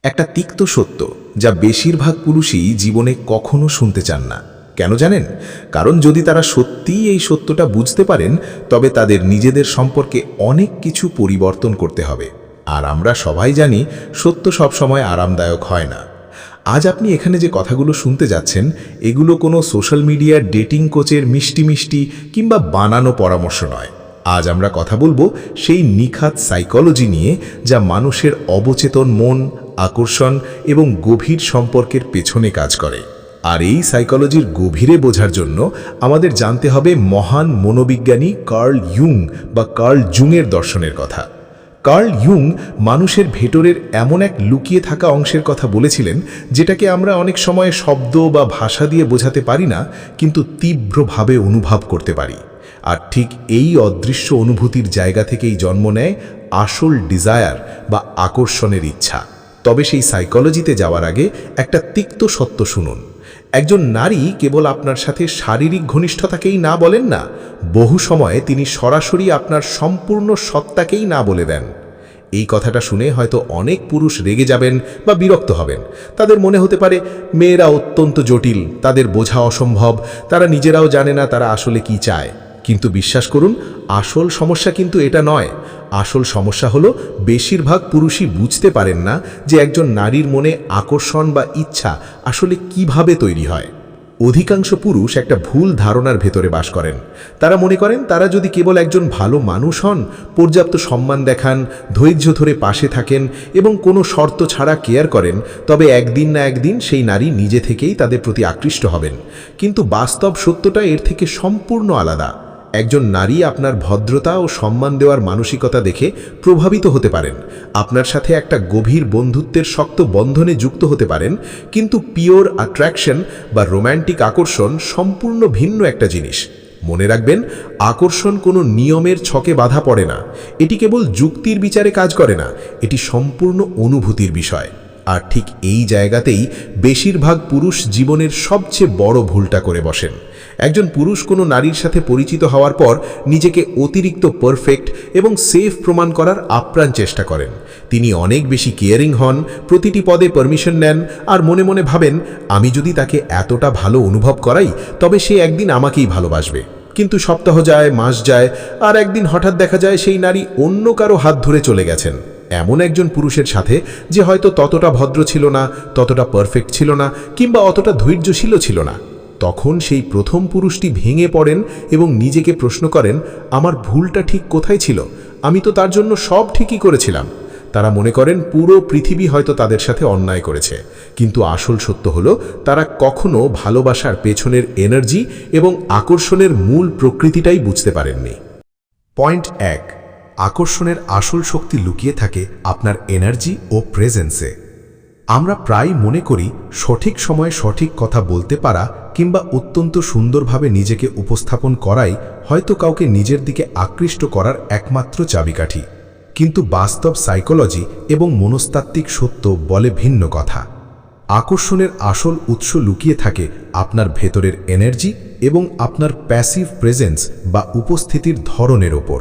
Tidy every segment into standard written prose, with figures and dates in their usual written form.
একটা তিক্ত সত্য যা বেশিরভাগ পুরুষই জীবনে কখনো শুনতে চান না। কেন জানেন? কারণ যদি তারা সত্যিই এই সত্যটা বুঝতে পারেন, তবে তাদের নিজেদের সম্পর্কে অনেক কিছু পরিবর্তন করতে হবে। আর আমরা সবাই জানি, সত্য সবসময় আরামদায়ক হয় না। আজ আপনি এখানে যে কথাগুলো শুনতে যাচ্ছেন, এগুলো কোনো সোশ্যাল মিডিয়ার ডেটিং কোচের মিষ্টি মিষ্টি কিংবা বানানো পরামর্শ নয়। আজ আমরা কথা বলবো সেই নিখাত সাইকোলজি নিয়ে, যা মানুষের অবচেতন মন, আকর্ষণ এবং গভীর সম্পর্কের পেছনে কাজ করে। আর এই সাইকোলজির গভীরে বোঝার জন্য আমাদের জানতে হবে মহান মনোবিজ্ঞানী কার্ল ইয়ুং বা কার্ল জুংয়ের দর্শনের কথা। কার্ল ইয়ুং মানুষের ভেতরের এমন এক লুকিয়ে থাকা অংশের কথা বলেছিলেন, যেটাকে আমরা অনেক সময় শব্দ বা ভাষা দিয়ে বোঝাতে পারি না, কিন্তু তীব্রভাবে অনুভব করতে পারি। আর ঠিক এই অদৃশ্য অনুভূতির জায়গা থেকেই জন্ম নেয় আসল ডিজায়ার বা আকর্ষণের ইচ্ছা। তবে সেই সাইকোলজিতে যাওয়ার আগে একটা তিক্ত সত্য শুনুন। একজন নারী কেবল আপনার সাথে শারীরিক ঘনিষ্ঠতাকেই না বলেন না, বহু সময়ে তিনি সরাসরি আপনার সম্পূর্ণ সত্তাকেই না বলে দেন। এই কথাটা শুনে হয়তো অনেক পুরুষ রেগে যাবেন বা বিরক্ত হবেন। তাদের মনে হতে পারে মেয়েরা অত্যন্ত জটিল, তাদের বোঝা অসম্ভব, তারা নিজেরাও জানে না তারা আসলে কি চায়। কিন্তু বিশ্বাস করুন, আসল সমস্যা কিন্তু এটা নয়। আসল সমস্যা হলো বেশিরভাগ পুরুষই বুঝতে পারেন না যে একজন নারীর মনে আকর্ষণ বা ইচ্ছা আসলে কিভাবে তৈরি হয়। অধিকাংশ পুরুষ একটা ভুল ধারণার ভেতরে বাস করেন। তারা মনে করেন তারা যদি কেবল একজন ভালো মানুষ হন, পর্যাপ্ত সম্মান দেখান, ধৈর্য ধরে পাশে থাকেন এবং কোনো শর্ত ছাড়া কেয়ার করেন, তবে একদিন না একদিন সেই নারী নিজে থেকেই তাদের প্রতি আকৃষ্ট হবেন। কিন্তু বাস্তব সত্যটা এর থেকে সম্পূর্ণ আলাদা। একজন নারী আপনার ভদ্রতা ও সম্মান দেওয়ার মানসিকতা দেখে প্রভাবিত হতে পারেন, আপনার সাথে একটা গভীর বন্ধুত্বের শক্ত বন্ধনে যুক্ত হতে পারেন, কিন্তু পিওর অ্যাট্রাকশন বা রোম্যান্টিক আকর্ষণ সম্পূর্ণ ভিন্ন একটা জিনিস। মনে রাখবেন, আকর্ষণ কোনো নিয়মের ছকে বাধা পড়ে না। এটি কেবল যুক্তির বিচারে কাজ করে না, এটি সম্পূর্ণ অনুভূতির বিষয়। আর ঠিক এই জায়গাতেই বেশিরভাগ পুরুষ জীবনের সবচেয়ে বড় ভুলটা করে বসেন। একজন পুরুষ কোনো নারীর সাথে পরিচিত হওয়ার পর নিজেকে অতিরিক্ত পারফেক্ট এবং সেফ প্রমাণ করার আপ্রাণ চেষ্টা করেন। তিনি অনেক বেশি কেয়ারিং হন, প্রতিটি পদে পারমিশন নেন, আর মনে মনে ভাবেন, আমি যদি তাকে এতটা ভালো অনুভব করাই, তবে সে একদিন আমাকেই ভালোবাসবে। কিন্তু সপ্তাহ যায়, মাস যায়, আর একদিন হঠাৎ দেখা যায় সেই নারী অন্য কারো হাত ধরে চলে গেছেন এমন একজন পুরুষের সাথে, যে হয়তো ততটা ভদ্র ছিল না, ততটা পারফেক্ট ছিল না, কিংবা অতটা ধৈর্যশীল ছিল না। তখন সেই প্রথম পুরুষটি ভেঙে পড়েন এবং নিজেকে প্রশ্ন করেন, আমার ভুলটা ঠিক কোথায় ছিল? আমি তো তার জন্য সব ঠিকই করেছিলাম। তারা মনে করেন পুরো পৃথিবী হয়তো তাদের সাথে অন্যায় করেছে, কিন্তু আসল সত্য হলো তারা কখনো ভালোবাসার পেছনের এনার্জি এবং আকর্ষণের মূল প্রকৃতিটাই বুঝতে পারেননি। পয়েন্ট 1, আকর্ষণের আসল শক্তি লুকিয়ে থাকে আপনার এনার্জি ও প্রেজেন্সে। আমরা প্রায় মনে করি সঠিক সময়ে সঠিক কথা বলতে পারা কিংবা অত্যন্ত সুন্দরভাবে নিজেকে উপস্থাপন করাই হয়তো কাউকে নিজের দিকে আকৃষ্ট করার একমাত্র চাবিকাঠি। কিন্তু বাস্তব সাইকোলজি এবং মনস্তাত্ত্বিক সত্য বলে ভিন্ন কথা। আকর্ষণের আসল উৎস লুকিয়ে থাকে আপনার ভেতরের এনার্জি এবং আপনার প্যাসিভ প্রেজেন্স বা উপস্থিতির ধরনের ওপর।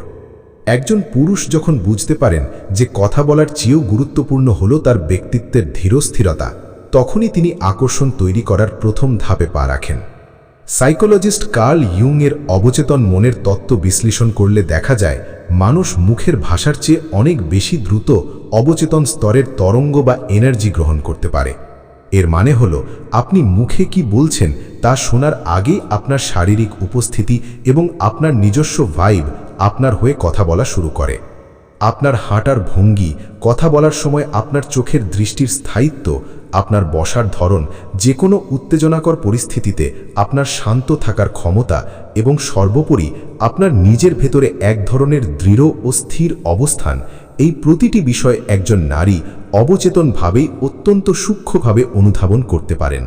একজন পুরুষ যখন বুঝতে পারেন যে কথা বলার চেয়েও গুরুত্বপূর্ণ হলো তার ব্যক্তিত্বের ধীরস্থিরতা, তখনই তিনি আকর্ষণ তৈরি করার প্রথম ধাপে পা রাখেন। সাইকোলজিস্ট কার্ল ইয়ুং এর অবচেতন মনের তত্ত্ব বিশ্লেষণ করলে দেখা যায়, মানুষ মুখের ভাষার চেয়ে অনেক বেশি দ্রুত অবচেতন স্তরের তরঙ্গ বা এনার্জি গ্রহণ করতে পারে। এর মানে হলো, আপনি মুখে কি বলছেন তা শোনার আগেই আপনার শারীরিক উপস্থিতি এবং আপনার নিজস্ব ভাইব আপনার হয়ে কথা বলা শুরু করে। আপনার হাঁটার ভঙ্গি, কথা বলার সময় আপনার চোখের দৃষ্টির স্থায়িত্ব, আপনার বসার ধরন, যে কোনো উত্তেজনাকর পরিস্থিতিতে আপনার শান্ত থাকার ক্ষমতা এবং সর্বোপরি আপনার নিজের ভেতরে এক ধরনের দৃঢ় ও স্থির অবস্থান, এই প্রতিটি বিষয় একজন নারী অবচেতনভাবেই অত্যন্ত সূক্ষ্মভাবে অনুধাবন করতে পারেন।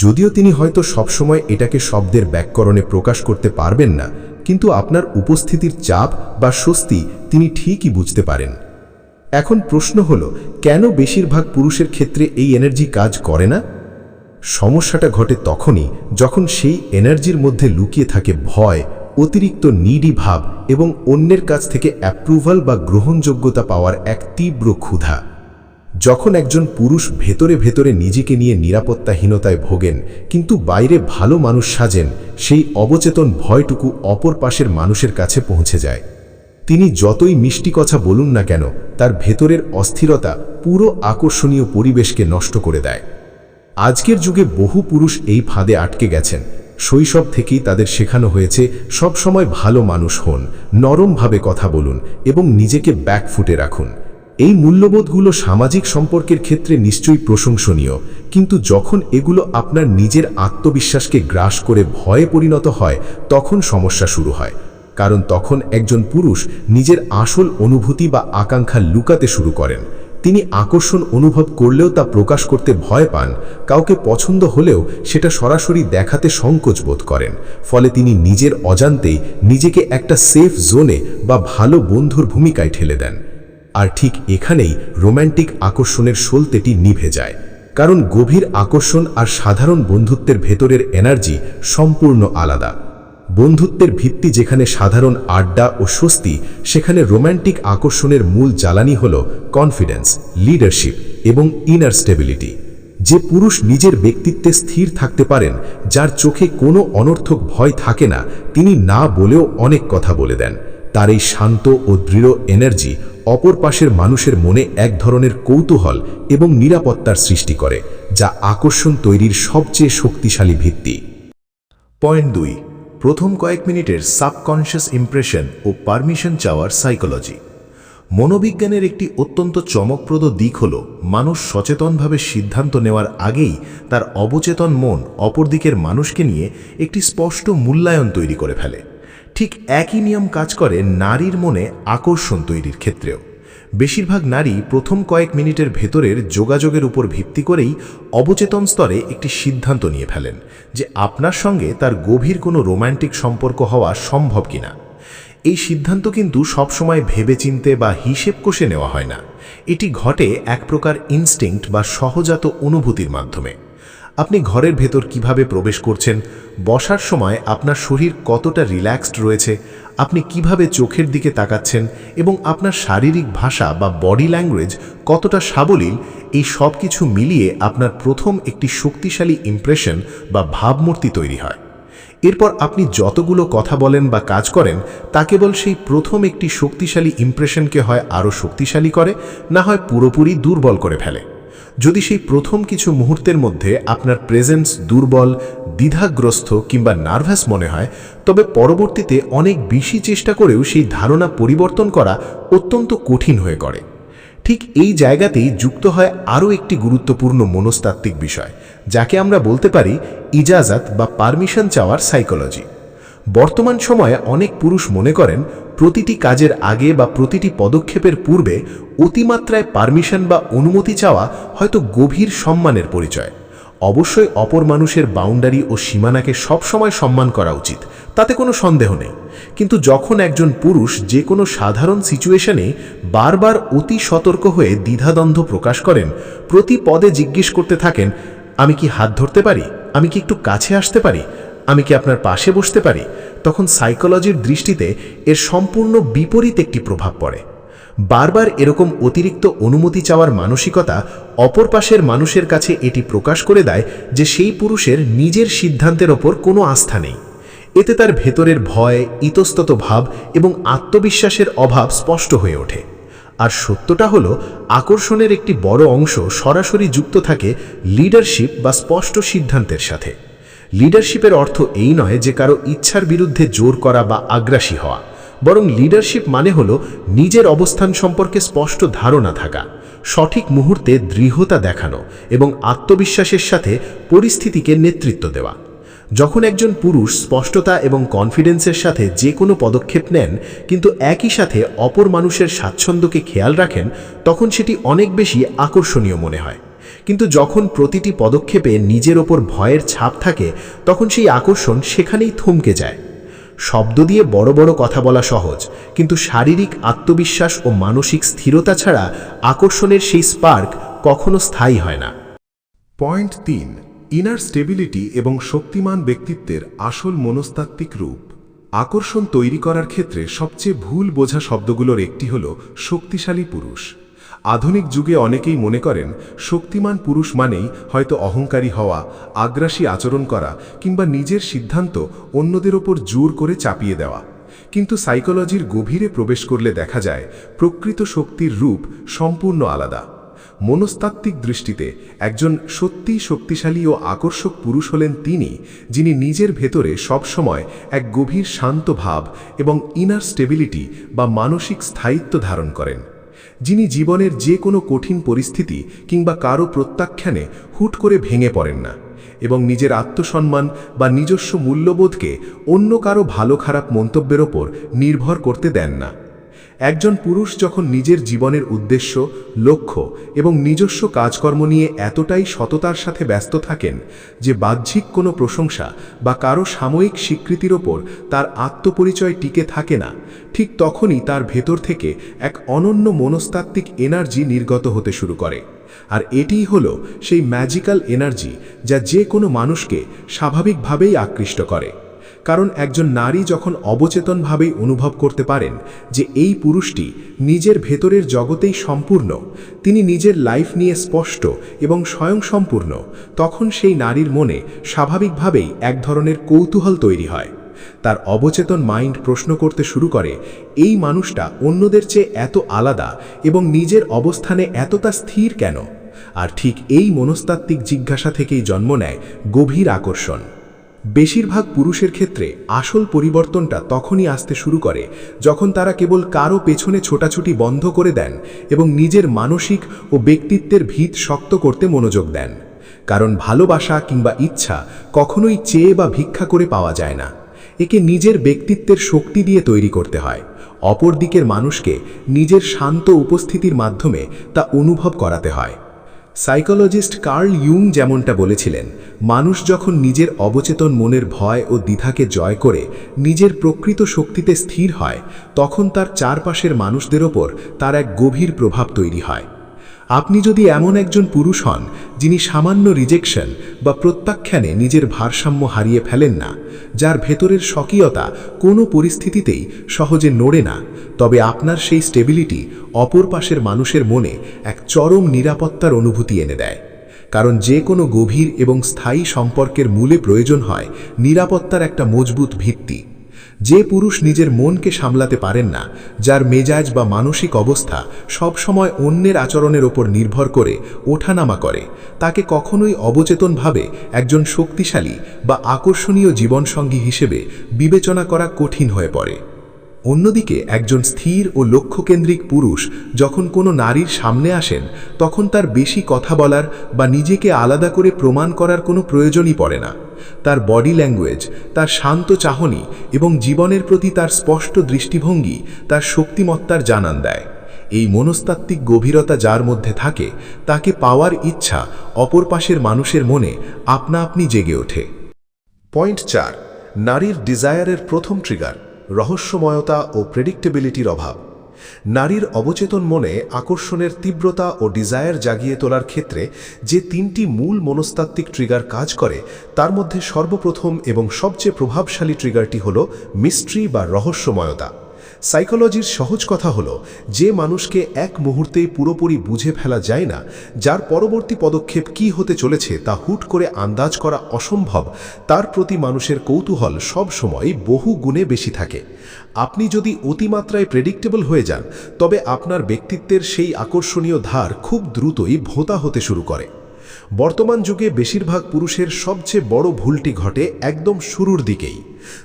যদিও তিনি হয়তো সবসময় এটাকে শব্দের ব্যাকরণে প্রকাশ করতে পারবেন না, কিন্তু আপনার উপস্থিতির চাপ বা স্বস্তি তিনি ঠিকই বুঝতে পারেন। এখন প্রশ্ন হলো, কেন বেশিরভাগ পুরুষের ক্ষেত্রে এই এনার্জি কাজ করে না? সমস্যাটা ঘটে তখনই যখন সেই এনার্জির মধ্যে লুকিয়ে থাকে ভয়, অতিরিক্ত নিডি ভাব এবং অন্যের কাছ থেকে অ্যাপ্রুভাল বা গ্রহণযোগ্যতা পাওয়ার এক তীব্র ক্ষুধা। যখন একজন পুরুষ ভেতরে ভেতরে নিজেকে নিয়ে নিরাপত্তাহীনতায় ভোগেন কিন্তু বাইরে ভালো মানুষ সাজেন, সেই অবচেতন ভয়টুকু অপর পাশের মানুষের কাছে পৌঁছে যায়। তিনি যতই মিষ্টি কথা বলুন না কেন, তার ভেতরের অস্থিরতা পুরো আকর্ষণীয় পরিবেশকে নষ্ট করে দেয়। আজকের যুগে বহু পুরুষ এই ফাঁদে আটকে গেছেন। শৈশব থেকেই তাদের শেখানো হয়েছে সবসময় ভালো মানুষ হন, নরমভাবে কথা বলুন এবং নিজেকে ব্যাকফুটে রাখুন। এই মূল্যবোধগুলো সামাজিক সম্পর্কের ক্ষেত্রে নিশ্চয়ই প্রশংসনীয়, কিন্তু যখন এগুলো আপনার নিজের আত্মবিশ্বাসকে গ্রাস করে ভয়ে পরিণত হয়, তখন সমস্যা শুরু হয়। কারণ তখন একজন পুরুষ নিজের আসল অনুভূতি বা আকাঙ্ক্ষা লুকাতে শুরু করেন। তিনি আকর্ষণ অনুভব করলেও তা প্রকাশ করতে ভয় পান, কাউকে পছন্দ হলেও সেটা সরাসরি দেখাতে সংকোচ বোধ করেন। ফলে তিনি নিজের অজান্তেই নিজেকে একটা সেফ জোনে বা ভালো বন্ধুর ভূমিকায় ঠেলে দেন। আর ঠিক এখানেই রোম্যান্টিক আকর্ষণের সলতেটি নিভে যায়। কারণ গভীর আকর্ষণ আর সাধারণ বন্ধুত্বের ভেতরের এনার্জি সম্পূর্ণ আলাদা। বন্ধুত্বের ভিত্তি যেখানে সাধারণ আড্ডা ও স্বস্তি, সেখানে রোম্যান্টিক আকর্ষণের মূল জ্বালানি হল কনফিডেন্স, লিডারশিপ এবং ইনার স্টেবিলিটি। যে পুরুষ নিজের ব্যক্তিত্বে স্থির থাকতে পারেন, যার চোখে কোনো অনর্থক ভয় থাকে না, তিনি না বলেও অনেক কথা বলে দেন। তার এই শান্ত ও দৃঢ় এনার্জি অপর পাশের মানুষের মনে এক ধরনের কৌতূহল এবং নিরাপত্তার সৃষ্টি করে, যা আকর্ষণ তৈরির সবচেয়ে শক্তিশালী ভিত্তি। পয়েন্ট 2, প্রথম কয়েক মিনিটের সাবকনশিয়াস ইমপ্রেশন ও পারমিশন চাওয়ার সাইকোলজি। মনোবিজ্ঞানের একটি অত্যন্ত চমকপ্রদ দিক হল মানুষ সচেতনভাবে সিদ্ধান্ত নেওয়ার আগেই তার অবচেতন মন অপর দিকের মানুষকে নিয়ে একটি স্পষ্ট মূল্যায়ন তৈরি করে ফেলে। ঠিক একই নিয়ম কাজ করে নারীর মনে আকর্ষণ তৈরির ক্ষেত্রেও। বেশিরভাগ নারী প্রথম কয়েক মিনিটের ভেতরের যোগাযোগের উপর ভিত্তি করেই অবচেতন স্তরে একটি সিদ্ধান্ত নিয়ে ফেলেন যে আপনার সঙ্গে তার গভীর কোনো রোম্যান্টিক সম্পর্ক হওয়া সম্ভব কিনা। এই সিদ্ধান্ত কিন্তু সবসময় ভেবেচিন্তে বা হিসেব কষে নেওয়া হয় না। এটি ঘটে এক প্রকার ইনস্টিংক্ট বা সহজাত অনুভূতির মাধ্যমে। আপনি ঘরের ভেতর কিভাবে প্রবেশ করছেন, বসার সময় আপনার শরীর কতটা রিল্যাক্সড রয়েছে, আপনি কিভাবে চোখের দিকে তাকাচ্ছেন এবং আপনার শারীরিক ভাষা বা বডি ল্যাঙ্গুয়েজ কতটা সাবলীল, এই সব কিছু মিলিয়ে আপনার প্রথম একটি শক্তিশালী ইমপ্রেশন বা ভাবমূর্তি তৈরি হয়। এরপর আপনি যতগুলো কথা বলেন বা কাজ করেন, তা কেবল সেই প্রথম একটি শক্তিশালী ইমপ্রেশনকে হয় আরও শক্তিশালী করে, না হয় পুরোপুরি দুর্বল করে ফেলে। যদি সেই প্রথম কিছু মুহূর্তের মধ্যে আপনার প্রেজেন্স দুর্বল, দ্বিধাগ্রস্ত কিংবা নার্ভাস মনে হয়, তবে পরবর্তীতে অনেক বেশি চেষ্টা করেও সেই ধারণা পরিবর্তন করা অত্যন্ত কঠিন হয়ে পড়ে। ঠিক এই জায়গাতেই যুক্ত হয় আরও একটি গুরুত্বপূর্ণ মনস্তাত্ত্বিক বিষয়, যাকে আমরা বলতে পারি ইজাজত বা পারমিশন চাওয়ার সাইকোলজি। বর্তমান সময়ে অনেক পুরুষ মনে করেন প্রতিটি কাজের আগে বা প্রতিটি পদক্ষেপের পূর্বে অতিমাত্রায় পারমিশন বা অনুমতি চাওয়া হয়তো গভীর সম্মানের পরিচয়। অবশ্যই অপর মানুষের বাউন্ডারি ও সীমানাকে সবসময় সম্মান করা উচিত, তাতে কোনো সন্দেহ নেই। কিন্তু যখন একজন পুরুষ যে কোনো সাধারণ সিচুয়েশনে বারবার অতি সতর্ক হয়ে দ্বিধাদ্বন্দ্ব প্রকাশ করেন, প্রতি পদে জিজ্ঞেস করতে থাকেন, আমি কি হাত ধরতে পারি, আমি কি একটু কাছে আসতে পারি, আমি কি আপনার পাশে বসতে পারি, তখন সাইকোলজির দৃষ্টিতে এর সম্পূর্ণ বিপরীত একটি প্রভাব পড়ে। বারবার এরকম অতিরিক্ত অনুমতি চাওয়ার মানসিকতা অপর পাশের মানুষের কাছে এটি প্রকাশ করে দেয় যে সেই পুরুষের নিজের সিদ্ধান্তের ওপর কোনো আস্থা নেই। এতে তার ভেতরের ভয়, ইতস্তত ভাব এবং আত্মবিশ্বাসের অভাব স্পষ্ট হয়ে ওঠে। আর সত্যটা হলো, আকর্ষণের একটি বড় অংশ সরাসরি যুক্ত থাকে লিডারশিপ বা স্পষ্ট সিদ্ধান্তের সাথে। লিডারশিপের অর্থ এই নয় যে কারো ইচ্ছার বিরুদ্ধে জোর করা বা আগ্রাসী হওয়া, বরং লিডারশিপ মানে হলো নিজের অবস্থান সম্পর্কে স্পষ্ট ধারণা থাকা, সঠিক মুহূর্তে দৃঢ়তা দেখানো এবং আত্মবিশ্বাসের সাথে পরিস্থিতিকে নেতৃত্ব দেওয়া। যখন একজন পুরুষ স্পষ্টতা এবং কনফিডেন্সের সাথে যে কোনো পদক্ষেপ নেন, কিন্তু একই সাথে অপর মানুষের স্বাচ্ছন্দ্যকে খেয়াল রাখেন, তখন সেটি অনেক বেশি আকর্ষণীয় মনে হয়। কিন্তু যখন প্রতিটি পদক্ষেপে নিজের ওপর ভয়ের ছাপ থাকে, তখন সেই আকর্ষণ সেখানেই থমকে যায়। শব্দ দিয়ে বড় বড় কথা বলা সহজ, কিন্তু শারীরিক আত্মবিশ্বাস ও মানসিক স্থিরতা ছাড়া আকর্ষণের সেই স্পার্ক কখনো স্থায়ী হয় না। পয়েন্ট 3, ইনার স্টেবিলিটি এবং শক্তিমান ব্যক্তিত্বের আসল মনস্তাত্ত্বিক রূপ। আকর্ষণ তৈরি করার ক্ষেত্রে সবচেয়ে ভুল বোঝা শব্দগুলোর একটি হল শক্তিশালী পুরুষ। আধুনিক যুগে অনেকেই মনে করেন শক্তিমান পুরুষ মানেই হয়তো অহংকারী হওয়া, আগ্রাসী আচরণ করা কিংবা নিজের সিদ্ধান্ত অন্যদের ওপর জোর করে চাপিয়ে দেওয়া। কিন্তু সাইকোলজির গভীরে প্রবেশ করলে দেখা যায় প্রকৃত শক্তির রূপ সম্পূর্ণ আলাদা। মনস্তাত্ত্বিক দৃষ্টিতে একজন সত্যিই শক্তিশালী ও আকর্ষক পুরুষ হলেন তিনি, যিনি নিজের ভেতরে সবসময় এক গভীর শান্ত ভাব এবং ইনার স্টেবিলিটি বা মানসিক স্থায়িত্ব ধারণ করেন, যিনি জীবনের যে কোনো কঠিন পরিস্থিতি কিংবা কারো প্রত্যাখ্যানে হুট করে ভেঙে পড়েন না এবং নিজের আত্মসম্মান বা নিজস্ব মূল্যবোধকে অন্য কারো ভালো খারাপ মন্তব্যের ওপর নির্ভর করতে দেন না। একজন পুরুষ যখন নিজের জীবনের উদ্দেশ্য, লক্ষ্য এবং নিজস্ব কাজকর্ম নিয়ে এতটাই সততার সাথে ব্যস্ত থাকেন যে বাহ্যিক কোনো প্রশংসা বা কারো সাময়িক স্বীকৃতির ওপর তার আত্মপরিচয় টিকে থাকে না, ঠিক তখনই তার ভেতর থেকে এক অনন্য মনস্তাত্ত্বিক এনার্জি নির্গত হতে শুরু করে। আর এটিই হলো সেই ম্যাজিক্যাল এনার্জি যা যে কোনো মানুষকে স্বাভাবিকভাবেই আকৃষ্ট করে। কারণ একজন নারী যখন অবচেতনভাবেই অনুভব করতে পারেন যে এই পুরুষটি নিজের ভেতরের জগতেই সম্পূর্ণ, তিনি নিজের লাইফ নিয়ে স্পষ্ট এবং স্বয়ংসম্পূর্ণ, তখন সেই নারীর মনে স্বাভাবিকভাবেই এক ধরনের কৌতূহল তৈরি হয়। তার অবচেতন মাইন্ড প্রশ্ন করতে শুরু করে, এই মানুষটা অন্যদের চেয়ে এত আলাদা এবং নিজের অবস্থানে এতটা স্থির কেন? আর ঠিক এই মনস্তাত্ত্বিক জিজ্ঞাসা থেকেই জন্ম নেয় গভীর আকর্ষণ। বেশিরভাগ পুরুষের ক্ষেত্রে আসল পরিবর্তনটা তখনই আসতে শুরু করে যখন তারা কেবল কারো পেছনে ছোটাছুটি বন্ধ করে দেন এবং নিজের মানসিক ও ব্যক্তিত্বের ভিত শক্ত করতে মনোযোগ দেন। কারণ ভালোবাসা কিংবা ইচ্ছা কখনোই চেয়ে বা ভিক্ষা করে পাওয়া যায় না, একে নিজের ব্যক্তিত্বের শক্তি দিয়ে তৈরি করতে হয়। অপর দিকের মানুষকে নিজের শান্ত উপস্থিতির মাধ্যমে তা অনুভব করাতে হয়। সাইকোলজিস্ট কার্ল ইয়ুং যেমনটা বলেছিলেন, মানুষ যখন নিজের অবচেতন মনের ভয় ও দ্বিধাকে জয় করে নিজের প্রকৃত শক্তিতে স্থির হয়, তখন তার চারপাশের মানুষদের ওপর তার এক গভীর প্রভাব তৈরি হয়। আপনি যদি এমন একজন পুরুষ হন যিনি সামান্য রিজেকশন বা প্রত্যাখ্যানে নিজের ভারসাম্য হারিয়ে ফেলেন না, যার ভেতরের স্বকীয়তা কোনো পরিস্থিতিতেই সহজে নড়ে না, তবে আপনার সেই স্টেবিলিটি অপর পাশের মানুষের মনে এক চরম নিরাপত্তার অনুভূতি এনে দেয়। কারণ যে কোনো গভীর এবং স্থায়ী সম্পর্কের মূলে প্রয়োজন হয় নিরাপত্তার একটা মজবুত ভিত্তি। যে পুরুষ নিজের মনকে সামলাতে পারেন না, যার মেজাজ বা মানসিক অবস্থা সব সময় অন্যের আচরণের ওপর নির্ভর করে ওঠানামা করে, তাকে কখনোই অবচেতনভাবে একজন শক্তিশালী বা আকর্ষণীয় জীবনসঙ্গী হিসেবে বিবেচনা করা কঠিন হয়ে পড়ে। অন্যদিকে একজন স্থির ও লক্ষ্যকেন্দ্রিক পুরুষ যখন কোনো নারীর সামনে আসেন, তখন তার বেশি কথা বলার বা নিজেকে আলাদা করে প্রমাণ করার কোনো প্রয়োজনই পড়ে না। তার বডি ল্যাঙ্গুয়েজ, তার শান্ত চাহনি এবং জীবনের প্রতি তার স্পষ্ট দৃষ্টিভঙ্গি তার শক্তিমত্তার জানান দেয়। এই মনস্তাত্ত্বিক গভীরতা যার মধ্যে থাকে, তাকে পাওয়ার ইচ্ছা অপর পাশের মানুষের মনে আপনা আপনি জেগে ওঠে। পয়েন্ট 4, নারীর ডিজায়ারের প্রথম ট্রিগার, রহস্যময়তা ও প্রেডিক্টেবিলিটির অভাব। নারীর অবচেতন মনে আকর্ষণের তীব্রতা ও ডিজায়ার জাগিয়ে তোলার ক্ষেত্রে যে তিনটি মূল মনস্তাত্ত্বিক ট্রিগার কাজ করে, তার মধ্যে সর্বপ্রথম এবং সবচেয়ে প্রভাবশালী ট্রিগারটি হল মিস্ট্রি বা রহস্যময়তা। সাইকোলজির সহজ কথা হলো, যে মানুষকে এক মুহূর্তেই পুরোপুরি বুঝে ফেলা যায় না, যার পরবর্তী পদক্ষেপ কী হতে চলেছে তা হুট করে আন্দাজ করা অসম্ভব, তার প্রতি মানুষের কৌতূহল সব সময় বহু গুণে বেশি থাকে। আপনি যদি অতিমাত্রায় প্রেডিক্টেবল হয়ে যান, তবে আপনার ব্যক্তিত্বের সেই আকর্ষণীয় ধার খুব দ্রুতই ভোঁতা হতে শুরু করে। বর্তমান যুগে বেশিরভাগ পুরুষের সবচেয়ে বড় ভুলটি ঘটে একদম শুরুর দিকেই।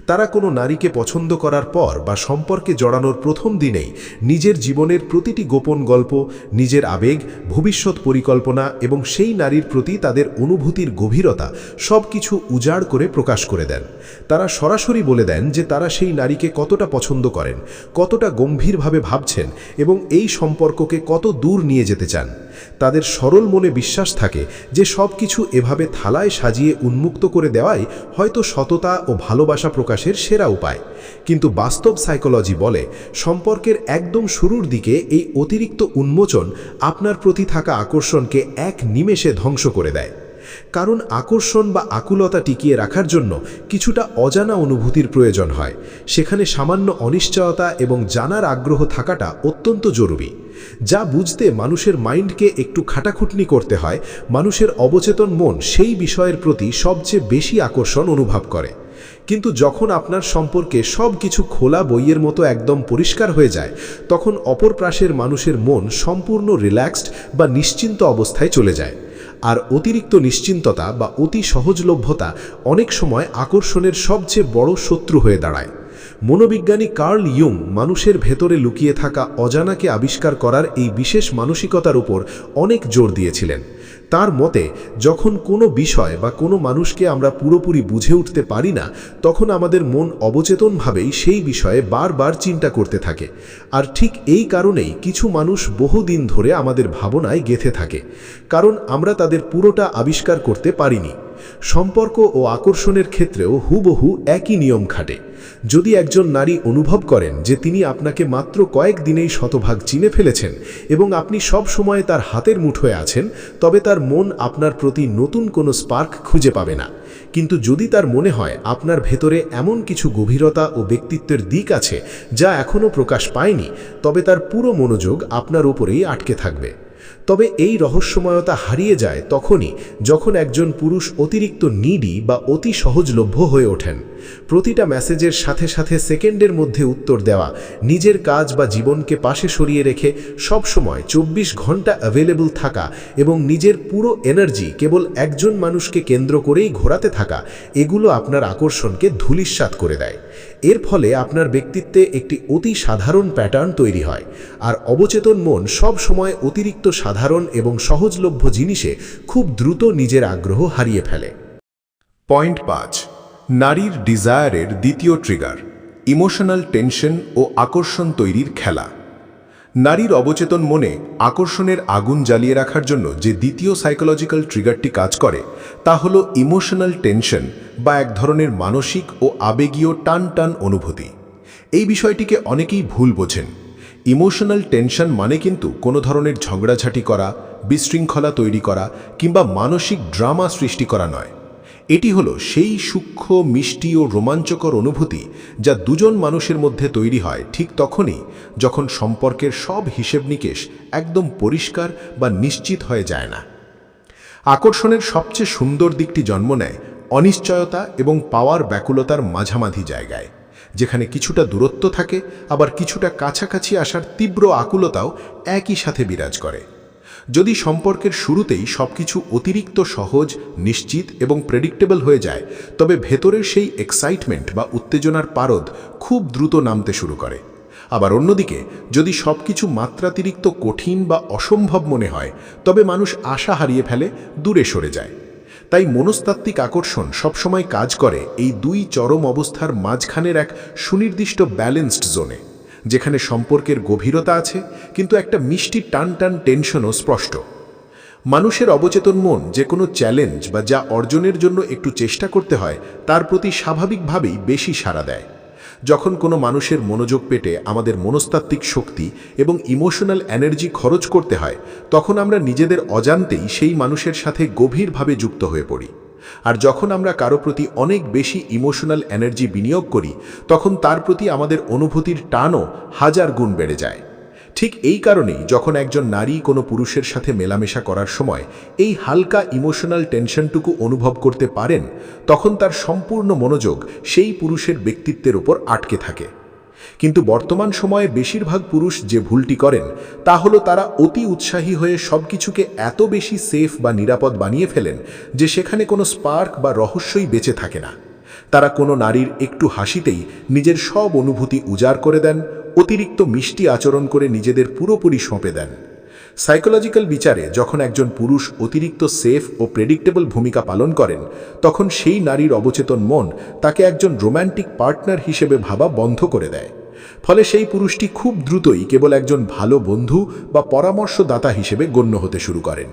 তারা কোনো নারীকে পছন্দ করার পর বা সম্পর্কে জড়ানোর প্রথম দিনেই নিজের জীবনের প্রতিটি গোপন গল্প, নিজের আবেগ, ভবিষ্যৎ পরিকল্পনা এবং সেই নারীর প্রতি তাদের অনুভূতির গভীরতা সব কিছু উজাড় করে প্রকাশ করে দেন। তারা সরাসরি বলে দেন যে তারা সেই নারীকে কতটা পছন্দ করেন, কতটা গম্ভীরভাবে ভাবছেন এবং এই সম্পর্ককে কত দূর নিয়ে যেতে চান। তাদের সরল মনে বিশ্বাস থাকে যে সব কিছু এভাবে থালায় সাজিয়ে উন্মুক্ত করে দেওয়াই হয়তো সততা ও ভালোবাসা প্রকাশের সেরা উপায়। কিন্তু বাস্তব সাইকোলজি বলে, সম্পর্কের একদম শুরুর দিকে এই অতিরিক্ত উন্মোচন আপনার প্রতি থাকা আকর্ষণকে এক নিমেষে ধ্বংস করে দেয়। কারণ আকর্ষণ বা আকুলতা টিকিয়ে রাখার জন্য কিছুটা অজানা অনুভূতির প্রয়োজন হয়। সেখানে সামান্য অনিশ্চয়তা এবং জানার আগ্রহ থাকাটা অত্যন্ত জরুরি। যা বুঝতে মানুষের মাইন্ডকে একটু খাটাখুটনি করতে হয়, মানুষের অবচেতন মন সেই বিষয়ের প্রতি সবচেয়ে বেশি আকর্ষণ অনুভব করে। কিন্তু যখন আপনার সম্পর্কে সব কিছু খোলা বইয়ের মতো একদম পরিষ্কার হয়ে যায়, তখন অপর পাশের মানুষের মন সম্পূর্ণ রিল্যাক্সড বা নিশ্চিন্ত অবস্থায় চলে যায়। আর অতিরিক্ত নিশ্চিন্ততা বা অতি সহজলভ্যতা অনেক সময় আকর্ষণের সবচেয়ে বড় শত্রু হয়ে দাঁড়ায়। মনোবিজ্ঞানী কার্ল ইয়ুং মানুষের ভেতরে লুকিয়ে থাকা অজানাকে আবিষ্কার করার এই বিশেষ মানসিকতার উপর অনেক জোর দিয়েছিলেন। তার মতে, যখন কোনো বিষয় বা কোনো মানুষকে আমরা পুরোপুরি বুঝে উঠতে পারি না, তখন আমাদের মন অবচেতনভাবেই সেই বিষয়ে বারবার চিন্তা করতে থাকে। আর ঠিক এই কারণেই কিছু মানুষ বহুদিন ধরে আমাদের ভাবনায় গেঁথে থাকে, কারণ আমরা তাদের পুরোটা আবিষ্কার করতে পারিনি। সম্পর্ক ও আকর্ষণের ক্ষেত্রেও হুবহু একই নিয়ম খাটে। যদি একজন নারী অনুভব করেন যে তিনি আপনাকে মাত্র কয়েক দিনেই শতভাগ চিনে ফেলেছেন এবং আপনি সব সময় তার হাতের মুঠোয় আছেন, তবে তার মন আপনার প্রতি নতুন কোনো স্পার্ক খুঁজে পাবে না। কিন্তু যদি তার মনে হয় আপনার ভেতরে এমন কিছু গভীরতা ও ব্যক্তিত্বের দিক আছে যা এখনও প্রকাশ পায়নি, তবে তার পুরো মনোযোগ আপনার উপরেই আটকে থাকবে। তবে এই রহস্যময়তা হারিয়ে যায় তখনই যখন একজন পুরুষ অতিরিক্ত নিডি বা অতি সহজলভ্য হয়ে ওঠেন। প্রতিটা মেসেজের সাথে সাথে সেকেন্ডের মধ্যে উত্তর দেওয়া, নিজের কাজ বা জীবনকে পাশে সরিয়ে রেখে সব সময় 24 ঘন্টা অ্যাভেলেবল থাকা এবং নিজের পুরো এনার্জি কেবল একজন মানুষকে কেন্দ্র করেই ঘোরাতে থাকা, এগুলো আপনার আকর্ষণকে ধূলিসাৎ করে দেয়। এর ফলে আপনার ব্যক্তিত্বে একটি অতি সাধারণ প্যাটার্ন তৈরি হয়, আর অবচেতন মন সব সময় অতিরিক্ত সাধারণ এবং সহজলভ্য জিনিসে খুব দ্রুত নিজের আগ্রহ হারিয়ে ফেলে। পয়েন্ট 5, নারীর ডিজায়ারের দ্বিতীয় ট্রিগার, ইমোশনাল টেনশন ও আকর্ষণ তৈরির খেলা। নারীর অবচেতন মনে আকর্ষণের আগুন জ্বালিয়ে রাখার জন্য যে দ্বিতীয় সাইকোলজিক্যাল ট্রিগারটি কাজ করে তা হলো ইমোশনাল টেনশন বা এক ধরনের মানসিক ও আবেগীয় টান টান অনুভূতি। এই বিষয়টিকে অনেকেই ভুল বোঝেন। ইমোশনাল টেনশন মানে কিন্তু কোনো ধরনের ঝগড়াঝাটি করা, বিশৃঙ্খলা তৈরি করা কিংবা মানসিক ড্রামা সৃষ্টি করা নয়। এটি হলো সেই সূক্ষ্ম, মিষ্টি ও রোমাঞ্চকর অনুভূতি যা দুজন মানুষের মধ্যে তৈরি হয় ঠিক তখনই যখন সম্পর্কের সব হিসেব নিকেশ একদম পরিষ্কার বা নিশ্চিত হয়ে যায় না। আকর্ষণের সবচেয়ে সুন্দর দিকটি জন্ম নেয় অনিশ্চয়তা এবং পাওয়ার ব্যাকুলতার মাঝামাঝি জায়গায়, যেখানে কিছুটা দূরত্ব থাকে আবার কিছুটা কাছাকাছি আসার তীব্র আকুলতাও একই সাথে বিরাজ করে। যদি সম্পর্কের শুরুতেই সবকিছু অতিরিক্ত সহজ, নিশ্চিত এবং প্রেডিক্টেবল হয়ে যায়, তবে ভেতরের সেই এক্সাইটমেন্ট বা উত্তেজনার পারদ খুব দ্রুত নামতে শুরু করে। আবার অন্যদিকে যদি সবকিছু মাত্রাতিরিক্ত কঠিন বা অসম্ভব মনে হয়, তবে মানুষ আশা হারিয়ে ফেলে, দূরে সরে যায়। তাই মনস্তাত্ত্বিক আকর্ষণ সবসময় কাজ করে এই দুই চরম অবস্থার মাঝখানের এক সুনির্দিষ্ট ব্যালেন্সড জোনে, যেখানে সম্পর্কের গভীরতা আছে কিন্তু একটা মিষ্টি টান টান টেনশনও স্পষ্ট। মানুষের অবচেতন মন যে কোনো চ্যালেঞ্জ বা যা অর্জনের জন্য একটু চেষ্টা করতে হয় তার প্রতি স্বাভাবিকভাবেই বেশি সাড়া দেয়। যখন কোনো মানুষের মনোযোগ পেতে আমাদের মনস্তাত্ত্বিক শক্তি এবং ইমোশনাল এনার্জি খরচ করতে হয়, তখন আমরা নিজেদের অজান্তেই সেই মানুষের সাথে গভীরভাবে যুক্ত হয়ে পড়ি। আর যখন আমরা কারো প্রতি অনেক বেশি ইমোশনাল এনার্জি বিনিয়োগ করি, তখন তার প্রতি আমাদের অনুভূতির টানও 1000 গুণ বেড়ে যায়। ঠিক এই কারণেই যখন একজন নারী কোনো পুরুষের সাথে মেলামেশা করার সময় এই হালকা ইমোশনাল টেনশনটুকু অনুভব করতে পারেন, তখন তার সম্পূর্ণ মনোযোগ সেই পুরুষের ব্যক্তিত্বের উপর আটকে থাকে। কিন্তু বর্তমান সময়ে বেশিরভাগ পুরুষ যে ভুলটি করেন তা হলো তারা অতি উৎসাহী হয়ে সবকিছুকে এত বেশি সেফ বা নিরাপদ বানিয়ে ফেলেন যে সেখানে কোনো স্পার্ক বা রহস্যই বেঁচে থাকে না। তারা কোনো নারীর একটু হাসিতেই নিজের সব অনুভূতি উজাড় করে দেন, অতিরিক্ত মিষ্টি আচরণ করে নিজেদের পুরোপুরি সঁপে দেন। সাইকোলজিক্যাল বিচারে যখন একজন পুরুষ অতিরিক্ত সেফ ও প্রেডিক্টেবল ভূমিকা পালন করেন, তখন সেই নারীর অবচেতন মন তাকে একজন রোম্যান্টিক পার্টনার হিসেবে ভাবা বন্ধ করে দেয়। ফলে সেই পুরুষটি খুব দ্রুতই কেবল একজন ভালো বন্ধু বা পরামর্শদাতা হিসেবে গণ্য হতে শুরু করেন।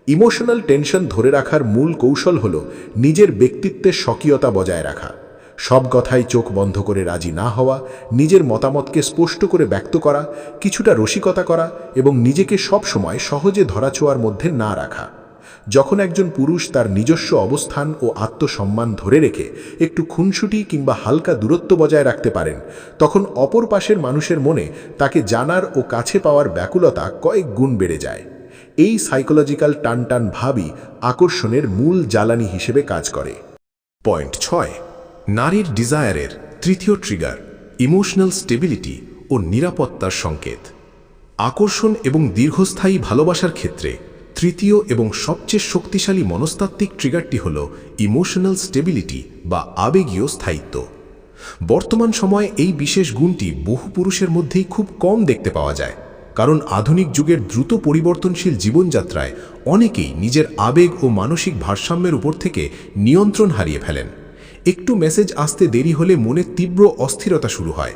ইমোশনাল টেনশন ধরে রাখার মূল কৌশল হল নিজের ব্যক্তিত্বের স্বকীয়তা বজায় রাখা, সব কথাই চোখ বন্ধ করে রাজি না হওয়া, নিজের মতামতকে স্পষ্ট করে ব্যক্ত করা, কিছুটা রসিকতা করা এবং নিজেকে সব সময় সহজে ধরাছোঁয়ার মধ্যে না রাখা। যখন একজন পুরুষ তার নিজস্ব অবস্থান ও আত্মসম্মান ধরে রেখে একটু খুনসুটি কিংবা হালকা দূরত্ব বজায় রাখতে পারেন, তখন অপর পাশের মানুষের মনে তাকে জানার ও কাছে পাওয়ার ব্যাকুলতা কয়েক গুণ বেড়ে যায়। এই সাইকোলজিক্যাল টানটান ভাবই আকর্ষণের মূল জ্বালানি হিসেবে কাজ করে। পয়েন্ট 6, নারীর ডিজায়ারের তৃতীয় ট্রিগার, ইমোশনাল স্টেবিলিটি ও নিরাপত্তার সংকেত। আকর্ষণ এবং দীর্ঘস্থায়ী ভালোবাসার ক্ষেত্রে তৃতীয় এবং সবচেয়ে শক্তিশালী মনস্তাত্ত্বিক ট্রিগারটি হল ইমোশনাল স্টেবিলিটি বা আবেগীয় স্থায়িত্ব। বর্তমান সময়ে এই বিশেষ গুণটি বহু পুরুষের মধ্যেই খুব কম দেখতে পাওয়া যায়, কারণ আধুনিক যুগের দ্রুত পরিবর্তনশীল জীবনযাত্রায় অনেকেই নিজের আবেগ ও মানসিক ভারসাম্যের উপর থেকে নিয়ন্ত্রণ হারিয়ে ফেলেন। একটু মেসেজ আসতে দেরি হলে মনে তীব্র অস্থিরতা শুরু হয়,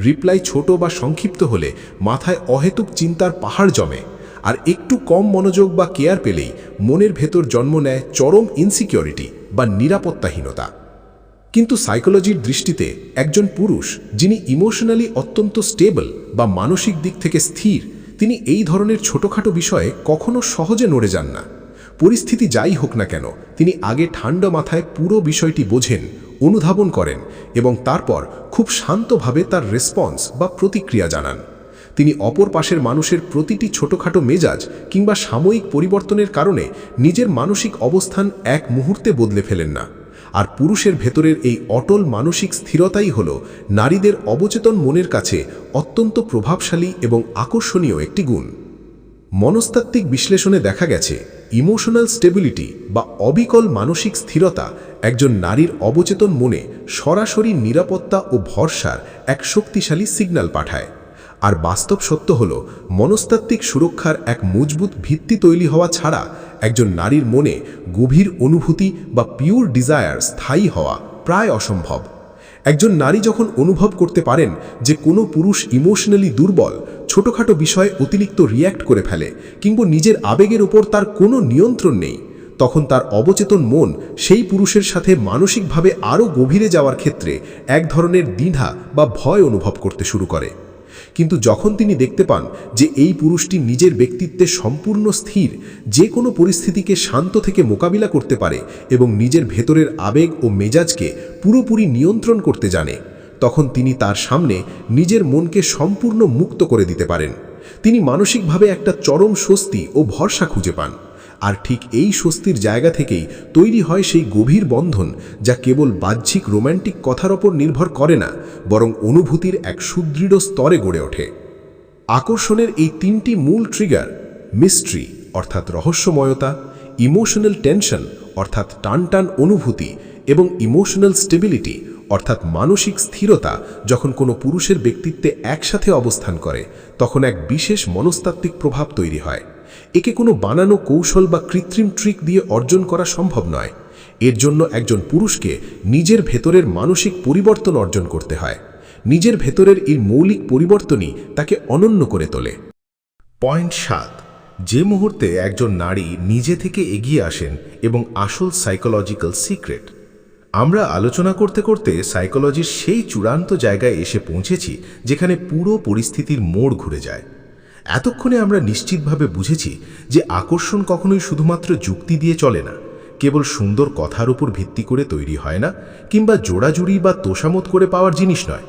রিপ্লাই ছোট বা সংক্ষিপ্ত হলে মাথায় অহেতুক চিন্তার পাহাড় জমে, আর একটু কম মনোযোগ বা কেয়ার পেলেই মনের ভেতর জন্ম নেয় চরম ইনসিকিউরিটি বা নিরাপত্তাহীনতা। কিন্তু সাইকোলজির দৃষ্টিতে একজন পুরুষ যিনি ইমোশনালি অত্যন্ত স্টেবল বা মানসিক দিক থেকে স্থির, তিনি এই ধরনের ছোটখাটো বিষয়ে কখনো সহজে নড়ে যান না। পরিস্থিতি যাই হোক না কেন, তিনি আগে ঠান্ডা মাথায় পুরো বিষয়টি বোঝেন, অনুধাবন করেন এবং তারপর খুব শান্তভাবে তার রেসপন্স বা প্রতিক্রিয়া জানান। তিনি অপর পাশের মানুষের প্রতিটি ছোটখাটো মেজাজ কিংবা সাময়িক পরিবর্তনের কারণে নিজের মানসিক অবস্থান এক মুহূর্তে বদলে ফেলেন না। আর পুরুষের ভেতরের এই অটল মানসিক স্থিরতাই হল নারীদের অবচেতন মনের কাছে অত্যন্ত প্রভাবশালী এবং আকর্ষণীয় একটি গুণ। মনস্তাত্ত্বিক বিশ্লেষণে দেখা গেছে, ইমোশনাল স্টেবিলিটি বা অবিকল মানসিক স্থিরতা একজন নারীর অবচেতন মনে সরাসরি নিরাপত্তা ও ভরসার এক শক্তিশালী সিগন্যাল পাঠায়। আর বাস্তব সত্য হল, মনস্তাত্ত্বিক সুরক্ষার এক মজবুত ভিত্তি তৈরি হওয়া ছাড়া একজন নারীর মনে গভীর অনুভূতি বা পিওর ডিজায়ার স্থায়ী হওয়া প্রায় অসম্ভব। একজন নারী যখন অনুভব করতে পারেন যে কোনো পুরুষ ইমোশনালি দুর্বল, ছোটখাটো বিষয়ে অতিরিক্ত রিয়্যাক্ট করে ফেলে কিংবা নিজের আবেগের উপর তার কোনো নিয়ন্ত্রণ নেই, তখন তার অবচেতন মন সেই পুরুষের সাথে মানসিকভাবে আরও গভীরে যাওয়ার ক্ষেত্রে এক ধরনের দ্বিধা বা ভয় অনুভব করতে শুরু করে। কিন্তু যখন তিনি দেখতে পান যে এই পুরুষটি নিজের ব্যক্তিত্বে সম্পূর্ণ স্থির, যে কোনো পরিস্থিতিকে শান্ত থেকে মোকাবিলা করতে পারে এবং নিজের ভেতরের আবেগ ও মেজাজকে পুরোপুরি নিয়ন্ত্রণ করতে জানে, তখন তিনি তার সামনে নিজের মনকে সম্পূর্ণ মুক্ত করে দিতে পারেন। তিনি মানসিকভাবে একটা চরম স্বস্তি ও ভরসা খুঁজে পান। আর ঠিক এই স্বস্তির জায়গা থেকেই তৈরি হয় সেই গভীর বন্ধন, যা কেবল বাহ্যিক রোম্যান্টিক কথার ওপর নির্ভর করে না, বরং অনুভূতির এক সুদৃঢ় স্তরে গড়ে ওঠে। আকর্ষণের এই তিনটি মূল ট্রিগার, মিস্ট্রি অর্থাৎ রহস্যময়তা, ইমোশনাল টেনশন অর্থাৎ টানটান অনুভূতি এবং ইমোশনাল স্টেবিলিটি অর্থাৎ মানসিক স্থিরতা, যখন কোনো পুরুষের ব্যক্তিত্বে একসাথে অবস্থান করে, তখন এক বিশেষ মনস্তাত্ত্বিক প্রভাব তৈরি হয়। একে কোনো বানানো কৌশল বা কৃত্রিম ট্রিক দিয়ে অর্জন করা সম্ভব নয়। এর জন্য একজন পুরুষকে নিজের ভেতরের মানসিক পরিবর্তন অর্জন করতে হয়। নিজের ভেতরের এই মৌলিক পরিবর্তনই তাকে অনন্য করে তোলে। পয়েন্ট 7, যে মুহূর্তে একজন নারী নিজে থেকে এগিয়ে আসেন এবং আসল সাইকোলজিক্যাল সিক্রেট। আমরা আলোচনা করতে করতে সাইকোলজির সেই চূড়ান্ত জায়গায় এসে পৌঁছেছি যেখানে পুরো পরিস্থিতির মোড় ঘুরে যায়। এতক্ষণে আমরা নিশ্চিতভাবে বুঝেছি যে আকর্ষণ কখনোই শুধুমাত্র যুক্তি দিয়ে চলে না, কেবল সুন্দর কথার উপর ভিত্তি করে তৈরি হয় না, কিংবা জোড়াজুড়ি বা তোষামত করে পাওয়ার জিনিস নয়।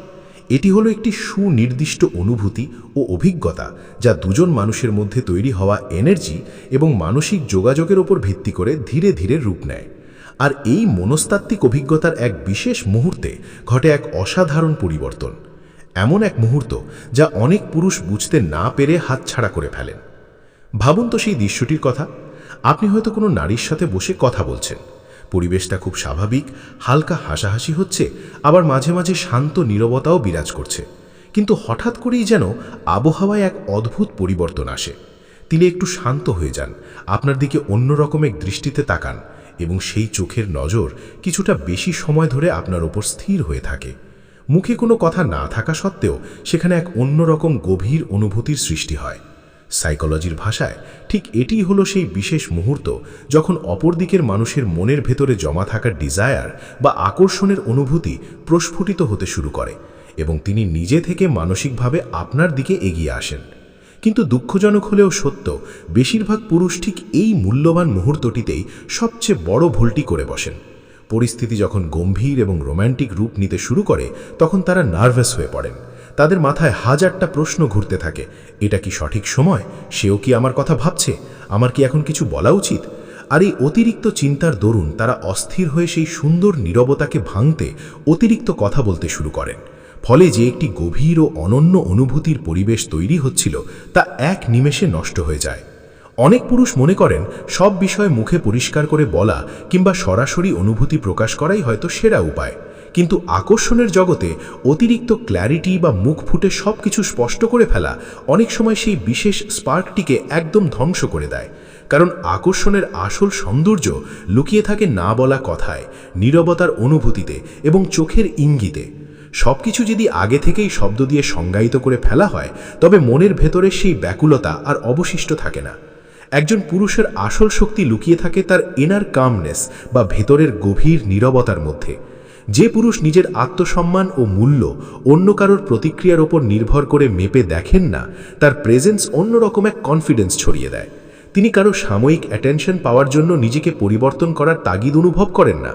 এটি হলো একটি সুনির্দিষ্ট অনুভূতি ও অভিজ্ঞতা, যা দুজন মানুষের মধ্যে তৈরি হওয়া এনার্জি এবং মানসিক যোগাযোগের ওপর ভিত্তি করে ধীরে ধীরে রূপ নেয়। আর এই মনস্তাত্ত্বিক অভিজ্ঞতার এক বিশেষ মুহূর্তে ঘটে এক অসাধারণ পরিবর্তন, এমন এক মুহূর্ত যা অনেক পুরুষ বুঝতে না পেরে হাতছাড়া করে ফেলেন। ভাবুন তো সেই দৃশ্যটির কথা। আপনি হয়তো কোনো নারীর সাথে বসে কথা বলছেন, পরিবেশটা খুব স্বাভাবিক, হালকা হাসাহাসি হচ্ছে, আবার মাঝে মাঝে শান্ত নীরবতাও বিরাজ করছে। কিন্তু হঠাৎ করেই যেন আবহাওয়ায় এক অদ্ভুত পরিবর্তন আসে। তিনি একটু শান্ত হয়ে যান, আপনার দিকে অন্যরকম এক দৃষ্টিতে তাকান এবং সেই চোখের নজর কিছুটা বেশি সময় ধরে আপনার ওপর স্থির হয়ে থাকে। মুখে কোনো কথা না থাকা সত্ত্বেও সেখানে এক অন্যরকম গভীর অনুভূতির সৃষ্টি হয়। সাইকোলজির ভাষায় ঠিক এটিই হলো সেই বিশেষ মুহূর্ত যখন অপর দিকের মানুষের মনের ভেতরে জমা থাকা ডিজায়ার বা আকর্ষণের অনুভূতি প্রস্ফুটিত হতে শুরু করে এবং তিনি নিজে থেকে মানসিকভাবে আপনার দিকে এগিয়ে আসেন। কিন্তু দুঃখজনক হলেও সত্য, বেশিরভাগ পুরুষ ঠিক এই মূল্যবান মুহূর্তটিতেই সবচেয়ে বড় ভুলটি করে বসেন। পরিস্থিতি যখন গম্ভীর এবং রোম্যান্টিক রূপ নিতে শুরু করে, তখন তারা নার্ভাস হয়ে পড়েন। তাদের মাথায় হাজারটা প্রশ্ন ঘুরতে থাকে। এটা কি সঠিক সময়? সেও কি আমার কথা ভাবছে? আমার কি এখন কিছু বলা উচিত? আর এই অতিরিক্ত চিন্তার দরুন তারা অস্থির হয়ে সেই সুন্দর নীরবতাকে ভাঙতে অতিরিক্ত কথা বলতে শুরু করেন। ফলে যে একটি গভীর ও অনন্য অনুভূতির পরিবেশ তৈরি হচ্ছিল, তা এক নিমেষে নষ্ট হয়ে যায়। অনেক পুরুষ মনে করেন সব বিষয় মুখে পরিষ্কার করে বলা কিংবা সরাসরি অনুভূতি প্রকাশ করাই হয়তো সেরা উপায়। কিন্তু আকর্ষণের জগতে অতিরিক্ত ক্ল্যারিটি বা মুখ ফুটে সব কিছু স্পষ্ট করে ফেলা অনেক সময় সেই বিশেষ স্পার্কটিকে একদম ধ্বংস করে দেয়। কারণ আকর্ষণের আসল সৌন্দর্য লুকিয়ে থাকে না বলা কথায়, নীরবতার অনুভূতিতে এবং চোখের ইঙ্গিতে। সবকিছু যদি আগে থেকেই শব্দ দিয়ে সংজ্ঞায়িত করে ফেলা হয়, তবে মনের ভেতরে সেই ব্যাকুলতা আর অবশিষ্ট থাকে না। একজন পুরুষের আসল শক্তি লুকিয়ে থাকে তার ইনার কামনেস বা ভেতরের গভীর নীরবতার মধ্যে। যে পুরুষ নিজের আত্মসম্মান ও মূল্য অন্য কারোর প্রতিক্রিয়ার ওপর নির্ভর করে মেপে দেখেন না, তার প্রেজেন্স অন্যরকম এক কনফিডেন্স ছড়িয়ে দেয়। তিনি কারো সাময়িক অ্যাটেনশন পাওয়ার জন্য নিজেকে পরিবর্তন করার তাগিদ অনুভব করেন না।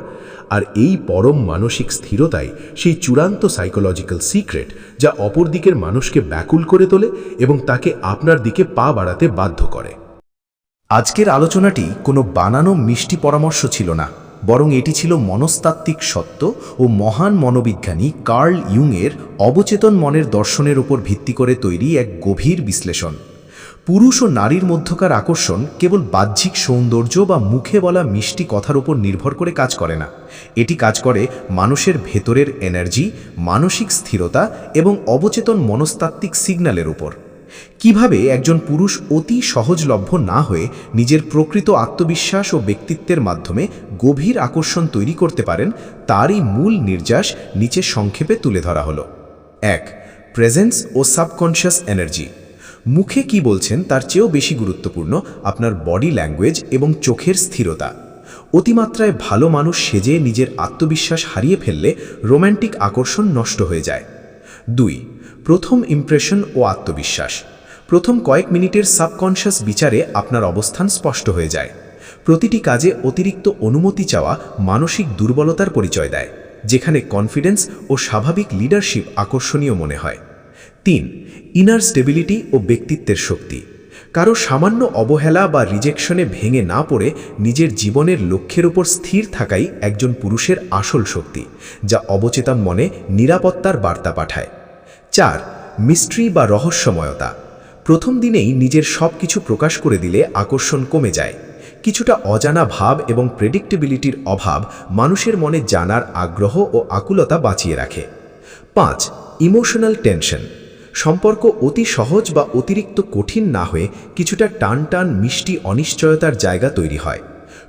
আর এই পরম মানসিক স্থিরতাই সেই চূড়ান্ত সাইকোলজিক্যাল সিক্রেট, যা অপর দিকের মানুষকে ব্যাকুল করে তোলে এবং তাকে আপনার দিকে পা বাড়াতে বাধ্য করে। আজকের আলোচনাটি কোনো বানানো মিষ্টি পরামর্শ ছিল না, বরং এটি ছিল মনস্তাত্ত্বিক সত্য ও মহান মনোবিজ্ঞানী কার্ল ইয়ুংয়ের অবচেতন মনের দর্শনের উপর ভিত্তি করে তৈরি এক গভীর বিশ্লেষণ। পুরুষ ও নারীর মধ্যকার আকর্ষণ কেবল বাহ্যিক সৌন্দর্য বা মুখে বলা মিষ্টি কথার উপর নির্ভর করে কাজ করে না। এটি কাজ করে মানুষের ভেতরের এনার্জি, মানসিক স্থিরতা এবং অবচেতন মনস্তাত্ত্বিক সিগন্যালের উপর। কিভাবে একজন পুরুষ অতি সহজলভ্য না হয়ে নিজের প্রকৃত আত্মবিশ্বাস ও ব্যক্তিত্বের মাধ্যমে গভীর আকর্ষণ তৈরি করতে পারেন, তারই মূল নির্যাস নিচে সংক্ষেপে তুলে ধরা হলো। 1. প্রেজেন্স ও সাবকনশিয়াস এনার্জি। মুখে কি বলছেন তার চেয়েও বেশি গুরুত্বপূর্ণ আপনার বডি ল্যাঙ্গুয়েজ এবং চোখের স্থিরতা। অতিমাত্রায় ভালো মানুষ সেজে নিজের আত্মবিশ্বাস হারিয়ে ফেললে রোম্যান্টিক আকর্ষণ নষ্ট হয়ে যায়। 2. প্রথম ইমপ্রেশন ও আত্মবিশ্বাস। প্রথম কয়েক মিনিটের সাবকনশিয়াস বিচারে আপনার অবস্থান স্পষ্ট হয়ে যায়। প্রতিটি কাজে অতিরিক্ত অনুমতি চাওয়া মানসিক দুর্বলতার পরিচয় দেয়, যেখানে কনফিডেন্স ও স্বাভাবিক লিডারশিপ আকর্ষণীয় মনে হয়। 3. ইনার স্টেবিলিটি ও ব্যক্তিত্বের শক্তি। কারো সামান্য অবহেলা বা রিজেকশনে ভেঙে না পড়ে নিজের জীবনের লক্ষ্যের উপর স্থির থাকাই একজন পুরুষের আসল শক্তি, যা অবচেতন মনে নিরাপত্তার বার্তা পাঠায়। 4. মিস্ট্রি বা রহস্যময়তা। প্রথম দিনেই নিজের সব কিছু প্রকাশ করে দিলে আকর্ষণ কমে যায়। কিছুটা অজানা ভাব এবং প্রেডিক্টেবিলিটির অভাব মানুষের মনে জানার আগ্রহ ও আকুলতা বাঁচিয়ে রাখে। 5. Emotional tension. সম্পর্ক অতি সহজ বা অতিরিক্ত কঠিন না হয়ে কিছুটা টান মিষ্টি অনিশ্চয়তার জায়গা তৈরি হয়।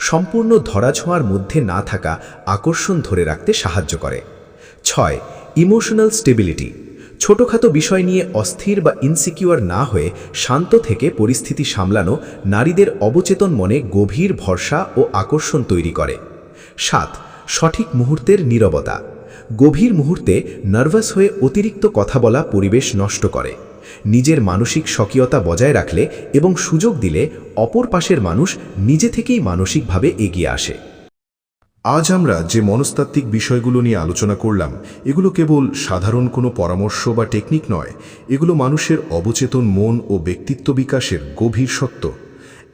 সম্পূর্ণ ধরাছোঁয়ার মধ্যে না থাকা আকর্ষণ ধরে রাখতে সাহায্য করে। 6. Emotional stability. ছোটখাটো বিষয় নিয়ে অস্থির বা ইনসিকিউর না হয়ে শান্ত থেকে পরিস্থিতি সামলানো নারীদের অবচেতন মনে গভীর ভরসা ও আকর্ষণ তৈরি করে। 7. সঠিক মুহূর্তের নীরবতা। গভীর মুহূর্তে নার্ভাস হয়ে অতিরিক্ত কথা বলা পরিবেশ নষ্ট করে। নিজের মানসিক স্বকীয়তা বজায় রাখলে এবং সুযোগ দিলে অপর পাশের মানুষ নিজে থেকেই মানসিকভাবে এগিয়ে আসে। আজ আমরা যে মনস্তাত্ত্বিক বিষয়গুলো নিয়ে আলোচনা করলাম, এগুলো কেবল সাধারণ কোনো পরামর্শ বা টেকনিক নয়, এগুলো মানুষের অবচেতন মন ও ব্যক্তিত্ব বিকাশের গভীর সত্য।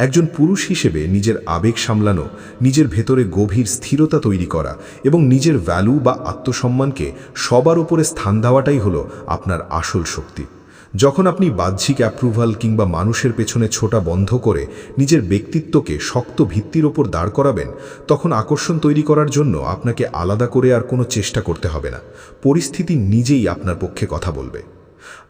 একজন পুরুষ হিসেবে নিজের আবেগ সামলানো, নিজের ভেতরে গভীর স্থিরতা তৈরি করা এবং নিজের ভ্যালু বা আত্মসম্মানকে সবার উপরে স্থান দেওয়াটাই হলো আপনার আসল শক্তি। যখন আপনি বাহ্যিক অ্যাপ্রুভাল কিংবা মানুষের পেছনে ছোটা বন্ধ করে নিজের ব্যক্তিত্বকে শক্ত ভিত্তির ওপর দাঁড় করাবেন, তখন আকর্ষণ তৈরি করার জন্য আপনাকে আলাদা করে আর কোনো চেষ্টা করতে হবে না। পরিস্থিতি নিজেই আপনার পক্ষে কথা বলবে।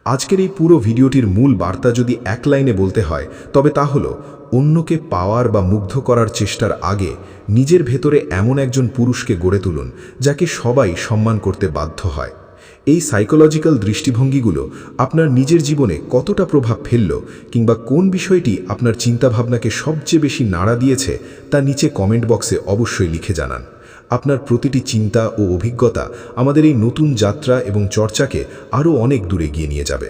আজকের এই পুরো ভিডিওটির মূল বার্তা যদি এক লাইনে বলতে হয়, তবে তা হলো অন্যকে পাওয়ার বা মুগ্ধ করার চেষ্টার আগে নিজের ভেতরে এমন একজন পুরুষকে গড়ে তুলুন যাকে সবাই সম্মান করতে বাধ্য হয়। এই সাইকোলজিক্যাল দৃষ্টিভঙ্গিগুলো আপনার নিজের জীবনে কতটা প্রভাব ফেলল কিংবা কোন বিষয়টি আপনার চিন্তাভাবনাকে সবচেয়ে বেশি নাড়া দিয়েছে, তা নিচে কমেন্ট বক্সে অবশ্যই লিখে জানান। আপনার প্রতিটি চিন্তা ও অভিজ্ঞতা আমাদের এই নতুন যাত্রা এবং চর্চাকে আরও অনেক দূরে এগিয়ে নিয়ে যাবে।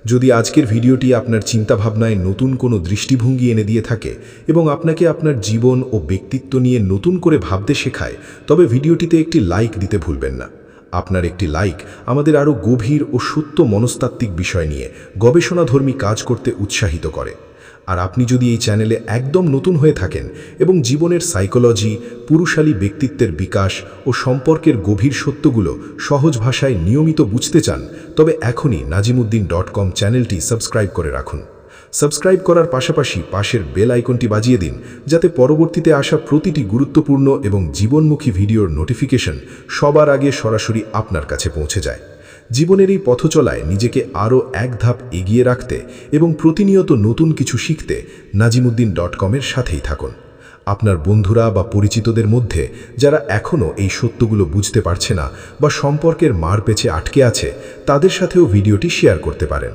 যদি আজকের ভিডিওটি আপনার চিন্তাভাবনায় নতুন কোনো দৃষ্টিভঙ্গি এনে দিয়ে থাকে এবং আপনাকে আপনার জীবন ও ব্যক্তিত্ব নিয়ে নতুন করে ভাবতে শেখায়, তবে ভিডিওটিতে একটি লাইক দিতে ভুলবেন না। আপনার একটি লাইক আমাদের আরও গভীর ও সত্য মনস্তাত্ত্বিক বিষয় নিয়ে গবেষণাধর্মী কাজ করতে উৎসাহিত করে। আর আপনি যদি এই চ্যানেলে একদম নতুন হয়ে থাকেন এবং জীবনের সাইকোলজি, পুরুষালী ব্যক্তিত্বের বিকাশ ও সম্পর্কের গভীর সত্যগুলো সহজ ভাষায় নিয়মিত বুঝতে চান, তবে এখনই najimuddin.com চ্যানেলটি সাবস্ক্রাইব করে রাখুন। সাবস্ক্রাইব করার পাশাপাশি পাশের বেল আইকনটি বাজিয়ে দিন, যাতে পরবর্তীতে আসা প্রতিটি গুরুত্বপূর্ণ এবং জীবনমুখী ভিডিওর নোটিফিকেশন সবার আগে সরাসরি আপনার কাছে পৌঁছে যায়। জীবনের এই পথচলায় নিজেকে আরও এক ধাপ এগিয়ে রাখতে এবং প্রতিনিয়ত নতুন কিছু শিখতে najimuddin.com-এর সাথেই থাকুন। আপনার বন্ধুরা বা পরিচিতদের মধ্যে যারা এখনও এই সত্যগুলো বুঝতে পারছে না বা সম্পর্কের মারপেঁচে আটকে আছে, তাদের সাথেও ভিডিওটি শেয়ার করতে পারেন।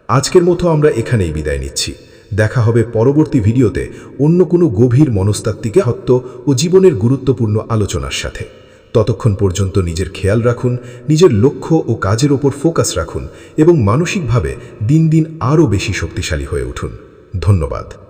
আজকের মতো আমরা এখানেই বিদায় নিচ্ছি। দেখা হবে পরবর্তী ভিডিওতে অন্য কোনো গভীর মনস্তাত্ত্বিক তত্ত্ব ও জীবনের গুরুত্বপূর্ণ আলোচনার সাথে। ততক্ষণ পর্যন্ত নিজের খেয়াল রাখুন, নিজের লক্ষ্য ও কাজের ওপর ফোকাস রাখুন এবং মানসিকভাবে দিন দিন আরও বেশি শক্তিশালী হয়ে উঠুন। ধন্যবাদ।